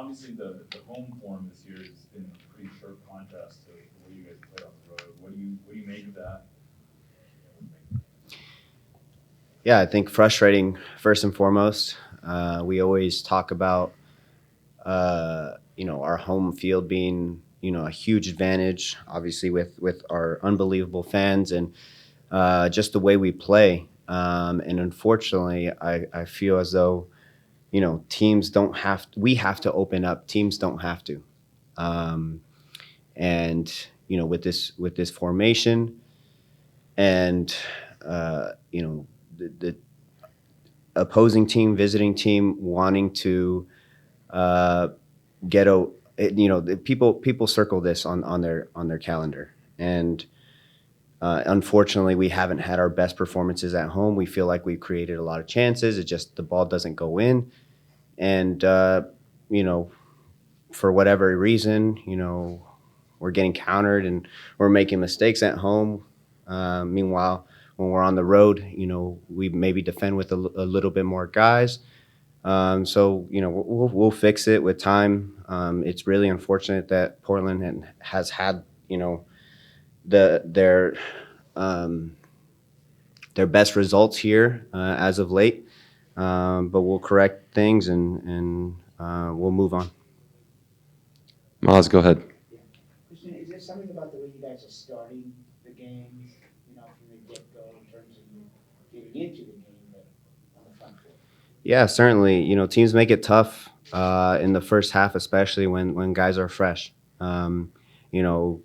obviously the home form this year has been a pretty sharp contrast to the way you guys play on the road. What do you make of that? Yeah, I think frustrating first and foremost. We always talk about our home field being a huge advantage, obviously with our unbelievable fans and just the way we play. And unfortunately, I feel as though teams don't have we have to open up. Teams don't have to. Um, and with this formation and the opposing team, visiting team wanting to uh, get the people circle this on their calendar, and unfortunately we haven't had our best performances at home. We feel like we've created a lot of chances. It just the ball doesn't go in, and for whatever reason, we're getting countered and we're making mistakes at home. Meanwhile, when we're on the road, we maybe defend with a little bit more guys. So we'll fix it with time. It's really unfortunate that Portland has had the their best results here as of late, but we'll correct things and we'll move on. Maz, go ahead. Cristian, is there something about the way you guys are starting the games, from the get-go in terms of you getting into the game on the front foot? Yeah, certainly. Teams make it tough in the first half, especially when guys are fresh. You know,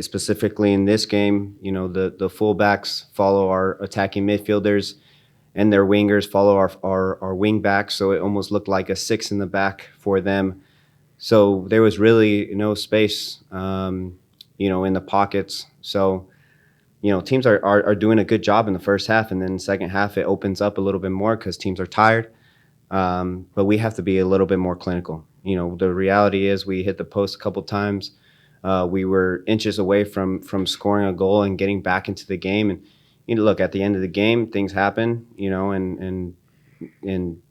Specifically in this game, the fullbacks follow our attacking midfielders, and their wingers follow our wing backs. So it almost looked like a six in the back for them. So there was really no space, in the pockets. So, teams are doing a good job in the first half, and then second half it opens up a little bit more because teams are tired. But we have to be a little bit more clinical. The reality is we hit the post a couple times. We were inches away from scoring a goal and getting back into the game. And look, at the end of the game, things happen. And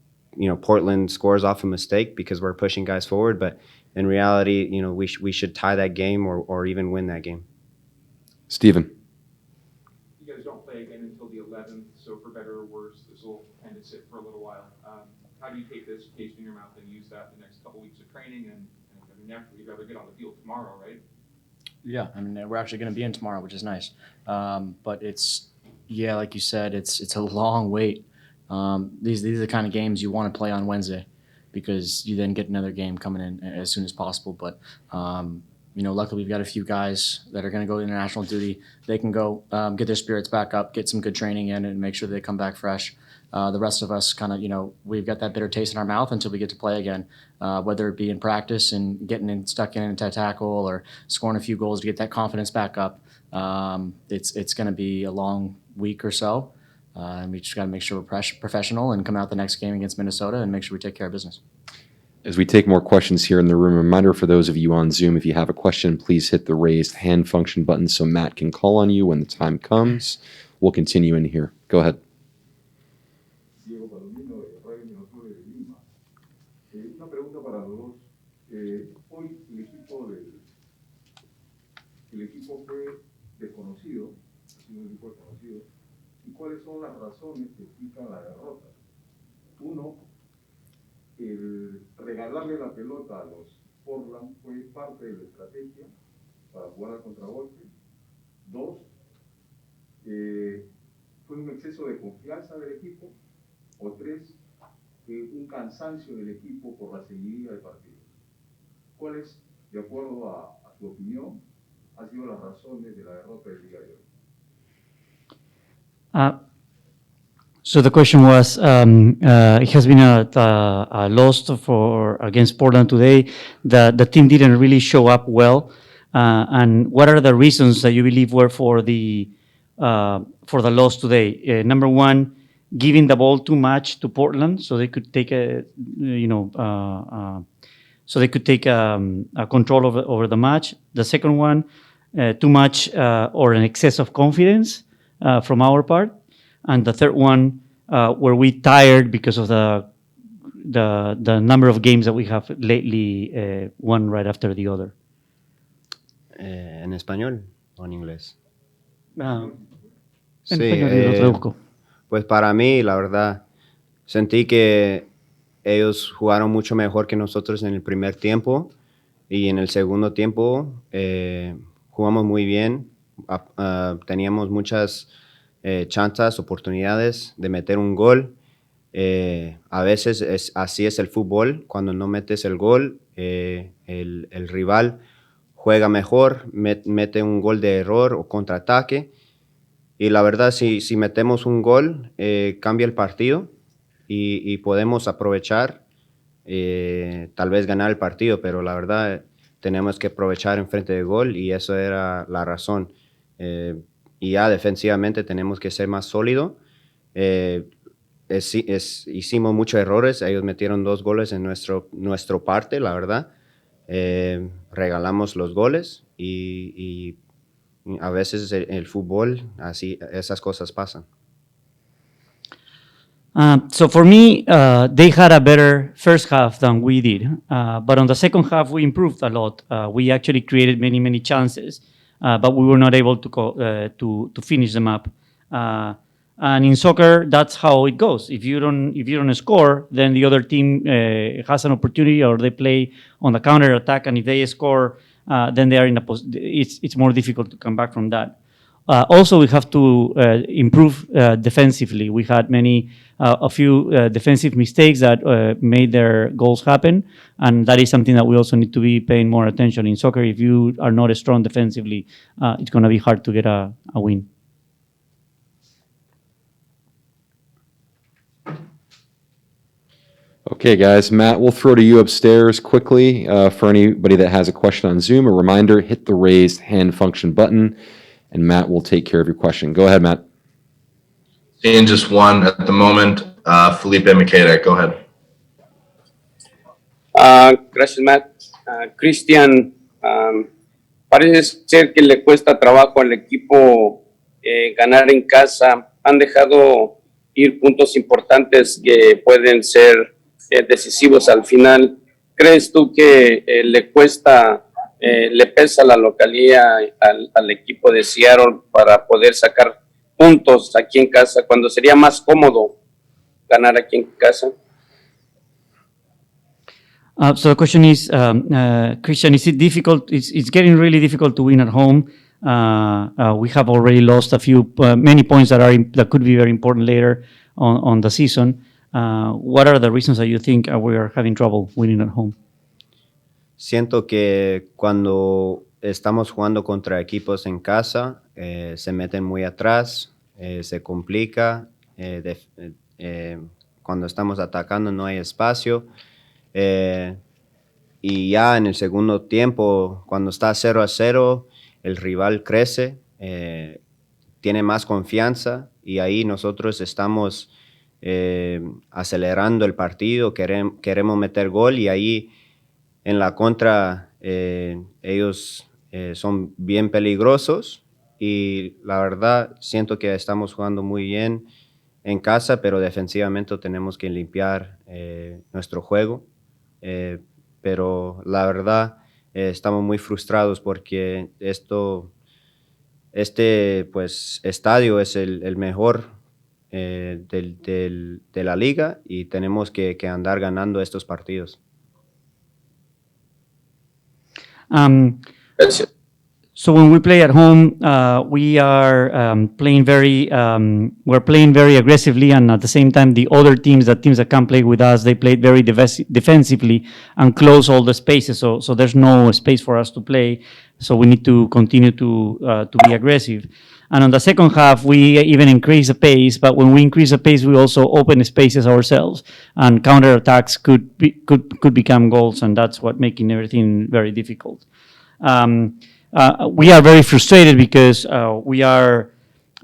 Portland scores off a mistake because we're pushing guys forward. But in reality, we should tie that game or even win that game. Steven. You guys don't play again until the 11th, so for better or worse, this will kind of sit for a little while. How do you take this taste in your mouth and use that in the next couple weeks of training? And you'd rather get on the field tomorrow, right? Yeah, we're actually going to be in tomorrow, which is nice. But like you said, it's a long wait. These are the kind of games you want to play on Wednesday because you then get another game coming in as soon as possible. But luckily we've got a few guys that are going to go to international duty. They can go get their spirits back up, get some good training in, and make sure they come back fresh. The rest of us kind of, we've got that bitter taste in our mouth until we get to play again, whether it be in practice and getting stuck in into a tackle or scoring a few goals to get that confidence back up. It's going to be a long week or so. And we just got to make sure we're professional and come out the next game against Minnesota and make sure we take care of business. As we take more questions here in the room, a reminder for those of you on Zoom, if you have a question, please hit the raised hand function button so Matt can call on you when the time comes. We'll continue in here. Go ahead. Una pregunta para los dos. Hoy el equipo fue desconocido, ha sido un equipo desconocido. ¿Y cuáles son las razones que explican la derrota? Uno, el regalarle la pelota a los Portland fue parte de la estrategia para jugar al contragolpe. Dos, fue un exceso de confianza del equipo. O tres, un cansancio del equipo por la seguidilla de partidos. ¿Cuáles, de acuerdo a su opinión, han sido las razones de la derrota del día de hoy? So the question was, it has been a loss against Portland today. The team didn't really show up well. And what are the reasons that you believe were for the loss today? Number one, giving the ball too much to Portland, so they could take a control over the match. The second one, too much or an excess of confidence from our part. And the third one, were we tired because of the the number of games that we have lately, one right after the other. ¿En español o en inglés? En Sí, español y lo traduzco. pues para mí, la verdad, sentí que ellos jugaron mucho mejor que nosotros en el primer tiempo y en el segundo tiempo jugamos muy bien. Teníamos muchas chances, oportunidades de meter un gol. A veces así es el fútbol, cuando no metes el gol, el rival juega mejor, mete un gol de error o contraataque. Y la verdad, si metemos un gol, cambia el partido y podemos aprovechar, tal vez ganar el partido, pero la verdad tenemos que aprovechar en frente de gol y eso era la razón. Y ya defensivamente tenemos que ser más sólidos. Hicimos muchos errores, ellos metieron 2 goles en nuestro parte, la verdad. Regalamos los goles y a veces el fútbol, así, esas cosas pasan. So for me, they had a better first half than we did. But on the second half, we improved a lot. We actually created many chances, but we were not able to finish them up. And in soccer, that's how it goes. If you don't score, then the other team has an opportunity, or they play on the counter attack. And if they score, then they are in it's more difficult to come back from that. Also, we have to improve defensively. We had a few defensive mistakes that made their goals happen, and that is something that we also need to be paying more attention in soccer. If you are not strong defensively, it's going to be hard to get a win. Okay, guys, Matt, we'll throw to you upstairs quickly. For anybody that has a question on Zoom, a reminder, hit the raised hand function button, and Matt will take care of your question. Go ahead, Matt. Seeing just one at the moment. Felipe Makeda, go ahead. Gracias, Matt. Cristian, parece ser que le cuesta trabajo al equipo ganar en casa. Han dejado ir puntos importantes que pueden ser decisivos al final. ¿Crees tú que le pesa la localía al equipo de Seattle para poder sacar puntos aquí en casa, cuando sería más cómodo ganar aquí en casa? So the question is, Cristian, is it difficult? It's getting really difficult to win at home. We have already lost many points that could be very important later on the season. What are the reasons that you think we are having trouble winning at home? Siento que cuando estamos jugando contra equipos en casa, se meten muy atrás, se complica. Cuando estamos atacando no hay espacio. Y ya en el segundo tiempo, cuando está 0-0, el rival crece, tiene más confianza y ahí nosotros estamos acelerando el partido, queremos meter gol y ahí en la contra ellos son bien peligrosos y la verdad siento que estamos jugando muy bien en casa, pero defensivamente tenemos que limpiar nuestro juego. Pero la verdad estamos muy frustrados porque este pues, estadio es el mejor de la liga y tenemos que andar ganando estos partidos. Gracias. So when we play at home, we are playing we're playing very aggressively, and at the same time, the teams that can't play with us, they play very defensively and close all the spaces. So there's no space for us to play. So we need to continue to be aggressive. And on the second half, we even increase the pace. But when we increase the pace, we also open spaces ourselves, and counterattacks could become goals, and that's what making everything very difficult. We are very frustrated because we are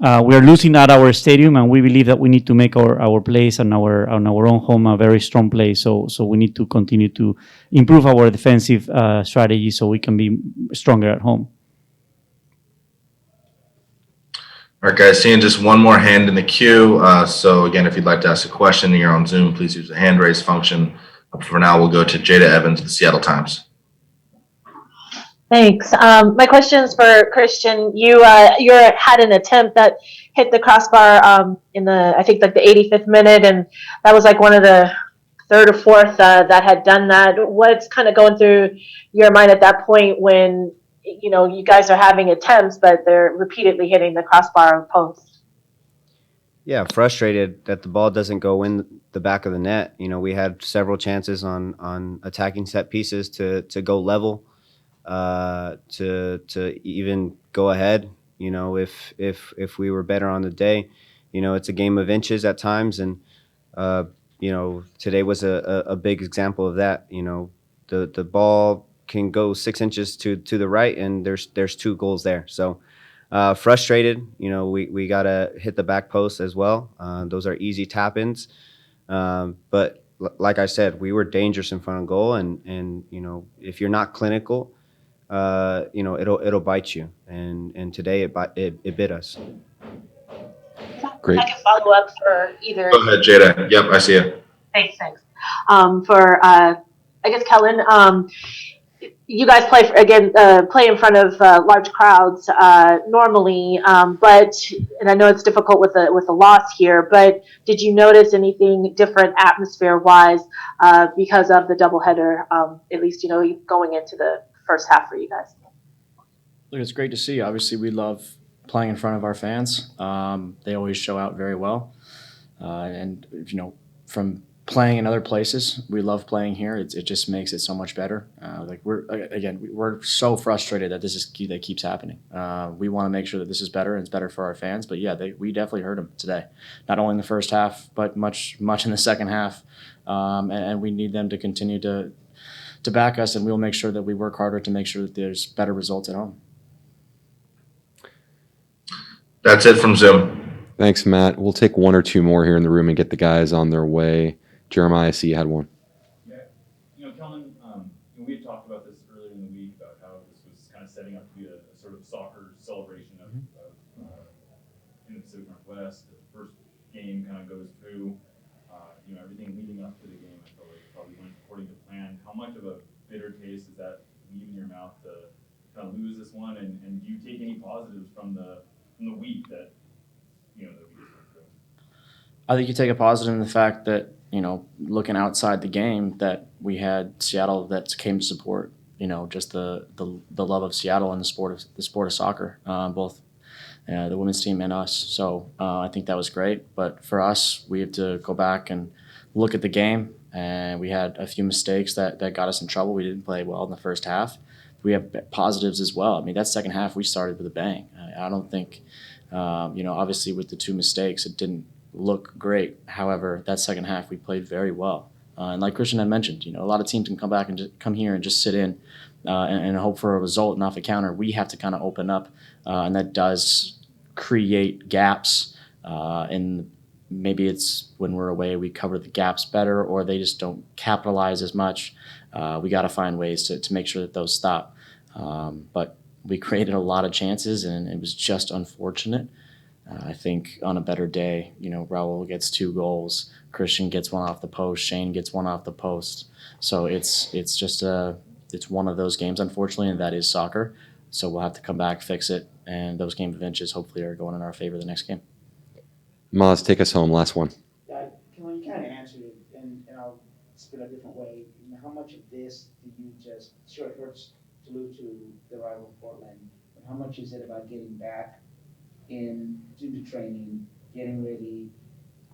losing at our stadium, and we believe that we need to make our place on our own home a very strong place. So we need to continue to improve our defensive strategy so we can be stronger at home. All right, guys, seeing just one more hand in the queue. So again, if you'd like to ask a question and you're on Zoom, please use the hand raise function. For now, we'll go to Jada Evans, the Seattle Times. Thanks. My question is for Cristian. You had an attempt that hit the crossbar in the, I think, like the 85th minute, and that was like one of the third or fourth that had done that. What's kind of going through your mind at that point when you guys are having attempts, but they're repeatedly hitting the crossbar or post? Yeah, frustrated that the ball doesn't go in the back of the net. We had several chances on attacking set pieces to go level, to even go ahead. If we were better on the day, it's a game of inches at times, and today was a big example of that. The ball can go 6 inches to the right, and there's 2 goals there. So frustrated. We gotta hit the back post as well. Those are easy tap-ins, but like I said, we were dangerous in front of goal, and if you're not clinical, it'll bite you. And today it bit us. Great. I can follow up for either. Go ahead, Jada. Yep, I see it. Thanks. For I guess Kelyn, you guys play in front of large crowds normally, but and I know it's difficult with the loss here. But did you notice anything different atmosphere-wise because of the doubleheader? At least going into the first half for you guys. Look, it's great to see. Obviously, we love playing in front of our fans. They always show out very well, and from playing in other places, we love playing here. It just makes it so much better. We're so frustrated that that keeps happening. We want to make sure that this is better and it's better for our fans. But yeah, we definitely heard them today, not only in the first half, but much in the second half. And we need them to continue to back us, and we'll make sure that we work harder to make sure that there's better results at home. That's it from Zoom. Thanks, Matt. We'll take 1 or 2 more here in the room and get the guys on their way. Jeremiah, I see you had one. Yeah, Kelyn, we had talked about this earlier in the week about how this was kind of setting up to be a sort of soccer celebration of in the Pacific Northwest. The first game kind of goes through, everything leading up to the game. I felt like it probably went according to plan. How much of a bitter taste is that leaving your mouth to kind of lose this one? And do you take any positives from the week that that we just went through? I think you take a positive in the fact that, looking outside the game, that we had Seattle that came to support, just the love of Seattle and the sport of soccer, both the women's team and us. So I think that was great. But for us, we have to go back and look at the game, and we had a few mistakes that got us in trouble. We didn't play well in the first half. We have positives as well. I mean, that second half, we started with a bang. I don't think, obviously with the 2 mistakes, it didn't look great. However, that second half, we played very well. And like Cristian had mentioned, a lot of teams can come back and just come here and just sit in and hope for a result and off a counter. We have to kind of open up, and that does create gaps. And maybe it's when we're away, we cover the gaps better, or they just don't capitalize as much. We got to find ways to make sure that those stop. But we created a lot of chances, and it was just unfortunate. I think on a better day, Raul gets 2 goals, Cristian gets 1 off the post, Shane gets 1 off the post. So it's just it's one of those games, unfortunately, and that is soccer. So we'll have to come back, fix it, and those game of inches hopefully are going in our favor the next game. Maz, take us home. Last one. Kelyn, you kind of answered it, and I'll spit a different way. How much of this do you just, sure, it hurts to lose to the rival Portland, but how much is it about getting back into the training, getting ready,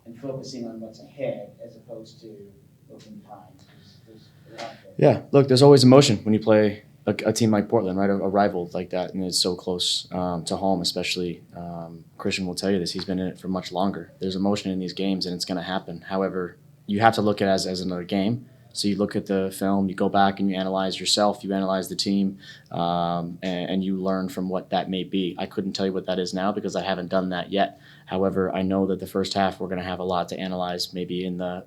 and focusing on what's ahead as opposed to looking behind? There's a lot there. Yeah, look, there's always emotion when you play a team like Portland, right? A rival like that, and it's so close to home, especially. Cristian will tell you this. He's been in it for much longer. There's emotion in these games, and it's going to happen. However, you have to look at it as another game. So you look at the film, you go back and you analyze yourself, you analyze the team, and you learn from what that may be. I couldn't tell you what that is now because I haven't done that yet. However, I know that the first half we're going to have a lot to analyze, maybe in the,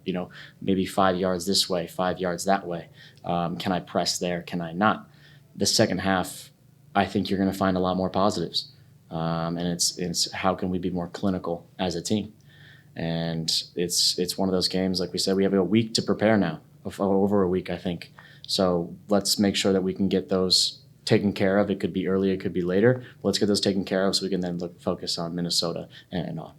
maybe 5 yards this way, 5 yards that way. Can I press there? Can I not? The second half, I think you're going to find a lot more positives. And it's how can we be more clinical as a team? And it's one of those games, like we said, we have a week to prepare now, over a week, I think. So let's make sure that we can get those taken care of. It could be early, it could be later. Let's get those taken care of so we can then focus on Minnesota and on.